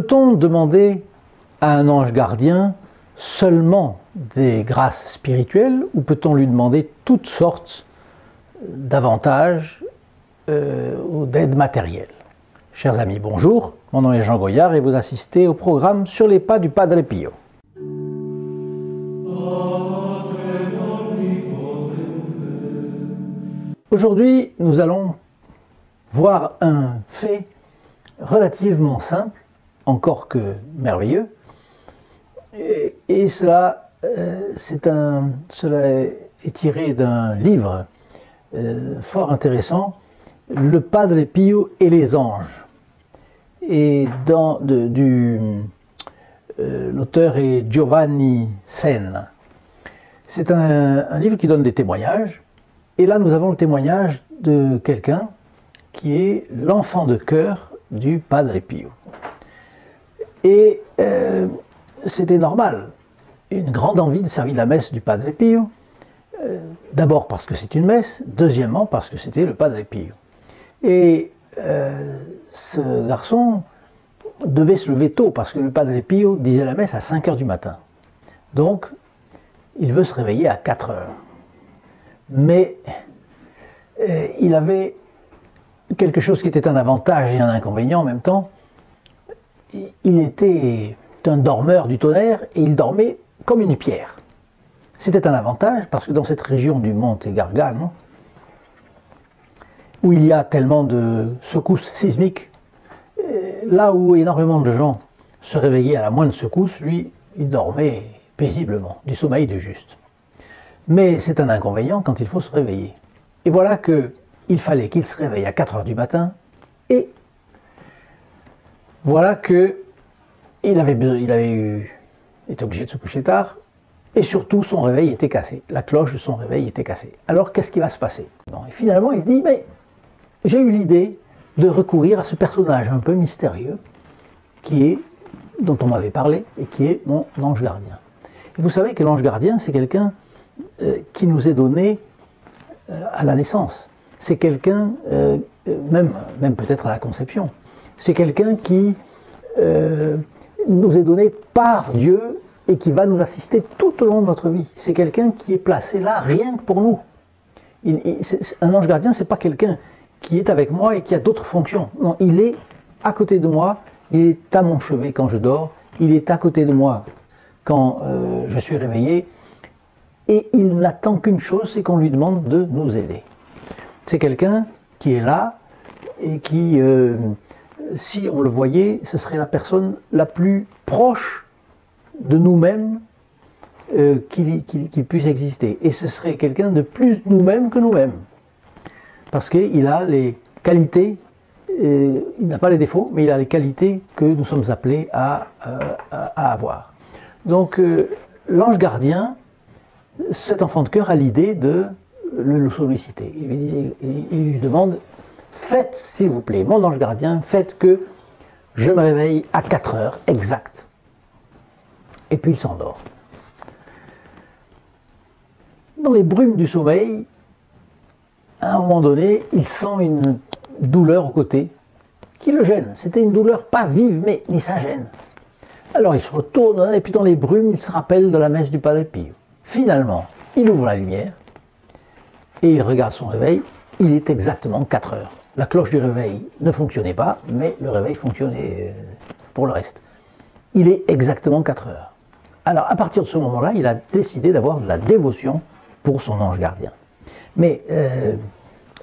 Peut-on demander à un ange gardien seulement des grâces spirituelles ou peut-on lui demander toutes sortes d'avantages ou d'aides matérielles? Chers amis, bonjour, mon nom est Jean Goyard et vous assistez au programme Sur les pas du Padre Pio. Aujourd'hui, nous allons voir un fait relativement simple, encore que merveilleux, et cela est tiré d'un livre fort intéressant, Le Padre Pio et les anges. Et l'auteur est Giovanni Senna. C'est un livre qui donne des témoignages, et là nous avons le témoignage de quelqu'un qui est l'enfant de cœur du Padre Pio. Et c'était normal, une grande envie de servir la messe du Padre Pio, d'abord parce que c'est une messe, deuxièmement parce que c'était le Padre Pio. Et ce garçon devait se lever tôt parce que le Padre Pio disait la messe à 5 heures du matin. Donc, il veut se réveiller à 4 heures. Mais il avait quelque chose qui était un avantage et un inconvénient en même temps. Il était un dormeur du tonnerre et il dormait comme une pierre. C'était un avantage parce que dans cette région du Monte Gargano, où il y a tellement de secousses sismiques, là où énormément de gens se réveillaient à la moindre secousse, lui, il dormait paisiblement, du sommeil de juste. Mais c'est un inconvénient quand il faut se réveiller. Et voilà qu'il fallait qu'il se réveille à 4 heures du matin, et voilà qu'il était obligé de se coucher tard, et surtout son réveil était cassé. La cloche de son réveil était cassée. Alors qu'est-ce qui va se passer? Et finalement il dit, mais j'ai eu l'idée de recourir à ce personnage un peu mystérieux, dont on m'avait parlé, et qui est mon ange gardien. Et vous savez que l'ange gardien, c'est quelqu'un qui nous est donné à la naissance. C'est quelqu'un, même peut-être à la conception, c'est quelqu'un qui nous est donné par Dieu et qui va nous assister tout au long de notre vie. C'est quelqu'un qui est placé là rien que pour nous. Un ange gardien, c'est pas quelqu'un qui est avec moi et qui a d'autres fonctions. Non, il est à côté de moi, il est à mon chevet quand je dors, il est à côté de moi quand je suis réveillé, et il n'attend qu'une chose, c'est qu'on lui demande de nous aider. C'est quelqu'un qui est là et qui, si on le voyait, ce serait la personne la plus proche de nous-mêmes qui puisse exister. Et ce serait quelqu'un de plus nous-mêmes que nous-mêmes. Parce qu'il a les qualités, il n'a pas les défauts, mais il a les qualités que nous sommes appelés à avoir. Donc l'ange gardien, cet enfant de cœur a l'idée de le solliciter. Il lui demande, faites s'il vous plaît, mon ange gardien, faites que je me réveille à 4 heures exact. Et puis il s'endort. Dans les brumes du sommeil, à un moment donné, il sent une douleur au côté qui le gêne. C'était une douleur pas vive, mais ça gêne. Alors il se retourne, et puis dans les brumes, il se rappelle de la messe du Padre Pio. Finalement, il ouvre la lumière, et il regarde son réveil, il est exactement 4 heures. La cloche du réveil ne fonctionnait pas, mais le réveil fonctionnait pour le reste. Il est exactement 4 heures. Alors à partir de ce moment-là, il a décidé d'avoir de la dévotion pour son ange gardien. Mais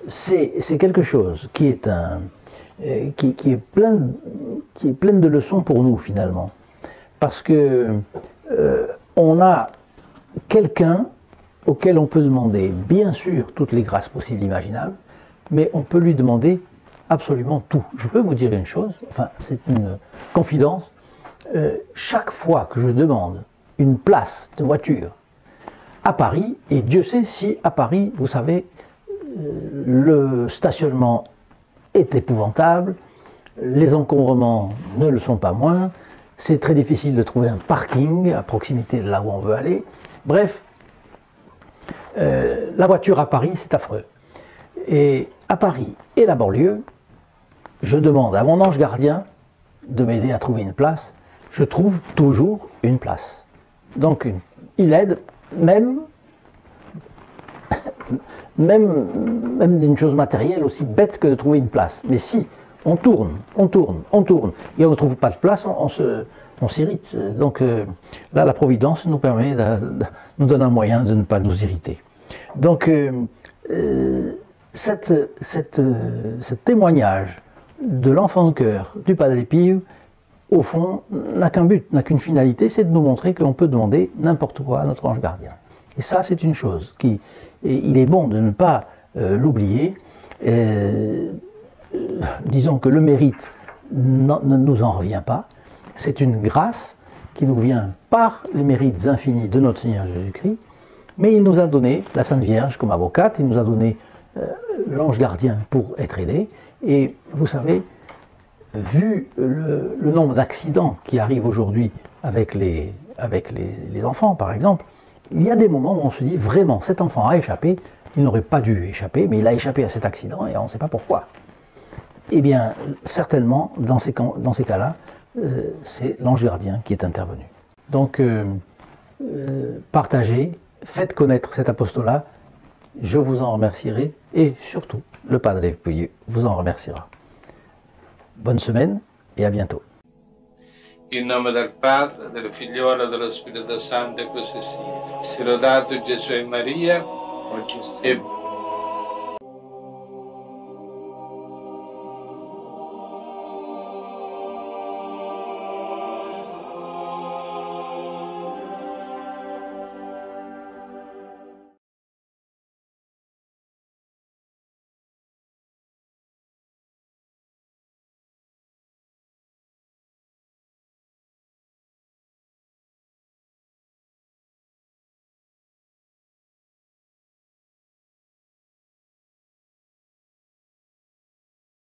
c'est quelque chose qui est plein de leçons pour nous finalement. Parce que on a quelqu'un auquel on peut demander bien sûr toutes les grâces possibles et imaginables, mais on peut lui demander absolument tout. Je peux vous dire une chose, enfin c'est une confidence, chaque fois que je demande une place de voiture à Paris, et Dieu sait si à Paris, vous savez, le stationnement est épouvantable, les encombrements ne le sont pas moins, c'est très difficile de trouver un parking à proximité de là où on veut aller. Bref, la voiture à Paris, c'est affreux. Et à Paris et la banlieue, je demande à mon ange gardien de m'aider à trouver une place, je trouve toujours une place. Donc il aide même d'une chose matérielle aussi bête que de trouver une place. Mais si on tourne, et on ne trouve pas de place, on s'irrite. Donc là, la Providence nous permet, nous donne un moyen de ne pas nous irriter. Donc ce témoignage de l'enfant de cœur du Padre Pio, au fond, n'a qu'un but, n'a qu'une finalité, c'est de nous montrer qu'on peut demander n'importe quoi à notre ange gardien. Et ça, c'est une chose qui, il est bon de ne pas l'oublier. Disons que le mérite ne nous en revient pas. C'est une grâce qui nous vient par les mérites infinis de notre Seigneur Jésus-Christ. Mais il nous a donné la Sainte Vierge comme avocate, il nous a donné l'ange gardien pour être aidé. Et vous savez, vu le nombre d'accidents qui arrivent aujourd'hui avec les enfants, par exemple, il y a des moments où on se dit vraiment, cet enfant a échappé, il n'aurait pas dû échapper, mais il a échappé à cet accident et on ne sait pas pourquoi. Eh bien, certainement, dans ces cas-là, c'est l'ange gardien qui est intervenu. Donc, partagez, faites connaître cet apostolat, je vous en remercierai, et surtout, le Padre Pio vous en remerciera. Bonne semaine et à bientôt. In nome del Padre, del Figliolo e dello Spirito Santo, e così sia. Sia lodato Gesù e Maria, e